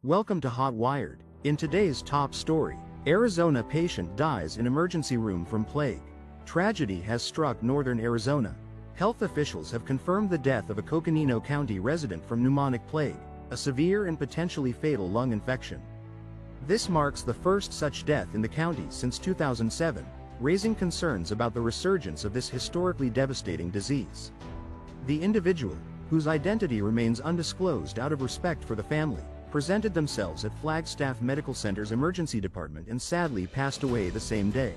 Welcome to Hot Wired. In today's top story, Arizona patient dies in emergency room from plague. Tragedy has struck northern Arizona. Health officials have confirmed the death of a Coconino County resident from pneumonic plague, a severe and potentially fatal lung infection. This marks the first such death in the county since 2007, raising concerns about the resurgence of this historically devastating disease. The individual, whose identity remains undisclosed out of respect for the family, presented themselves at Flagstaff Medical Center's emergency department and sadly passed away the same day.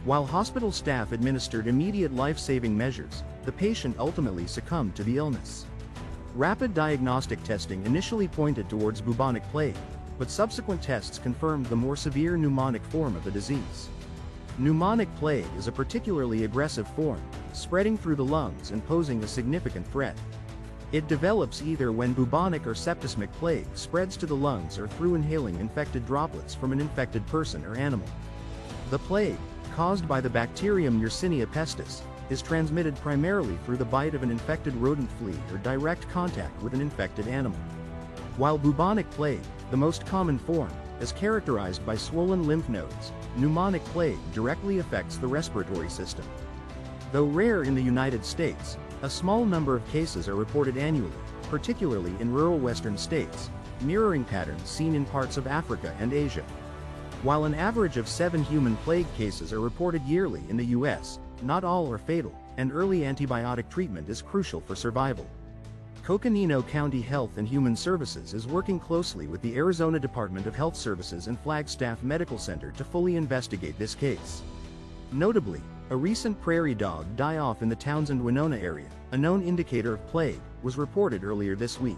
While hospital staff administered immediate life-saving measures, the patient ultimately succumbed to the illness. Rapid diagnostic testing initially pointed towards bubonic plague, but subsequent tests confirmed the more severe pneumonic form of the disease. Pneumonic plague is a particularly aggressive form, spreading through the lungs and posing a significant threat. It develops either when bubonic or septicemic plague spreads to the lungs or through inhaling infected droplets from an infected person or animal. The plague, caused by the bacterium Yersinia pestis, is transmitted primarily through the bite of an infected rodent flea or direct contact with an infected animal. While bubonic plague, the most common form, is characterized by swollen lymph nodes, pneumonic plague directly affects the respiratory system. Though rare in the United States, a small number of cases are reported annually, particularly in rural western states, mirroring patterns seen in parts of Africa and Asia. While an average of 7 human plague cases are reported yearly in the U.S., not all are fatal, and early antibiotic treatment is crucial for survival. Coconino County Health and Human Services is working closely with the Arizona Department of Health Services and Flagstaff Medical Center to fully investigate this case. Notably, a recent prairie dog die-off in the Townsend-Winona area, a known indicator of plague, was reported earlier this week.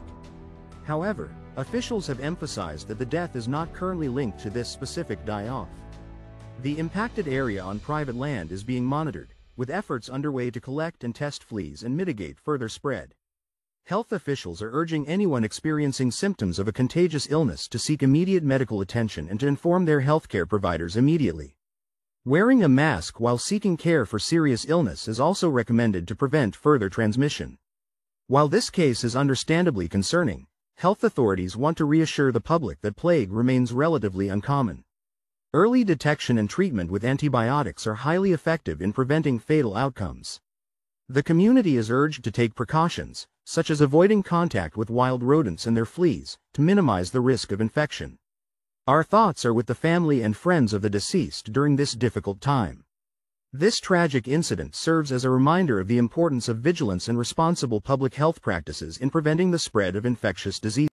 However, officials have emphasized that the death is not currently linked to this specific die-off. The impacted area on private land is being monitored, with efforts underway to collect and test fleas and mitigate further spread. Health officials are urging anyone experiencing symptoms of a contagious illness to seek immediate medical attention and to inform their healthcare providers immediately. Wearing a mask while seeking care for serious illness is also recommended to prevent further transmission. While this case is understandably concerning, health authorities want to reassure the public that plague remains relatively uncommon. Early detection and treatment with antibiotics are highly effective in preventing fatal outcomes. The community is urged to take precautions, such as avoiding contact with wild rodents and their fleas, to minimize the risk of infection. Our thoughts are with the family and friends of the deceased during this difficult time. This tragic incident serves as a reminder of the importance of vigilance and responsible public health practices in preventing the spread of infectious diseases.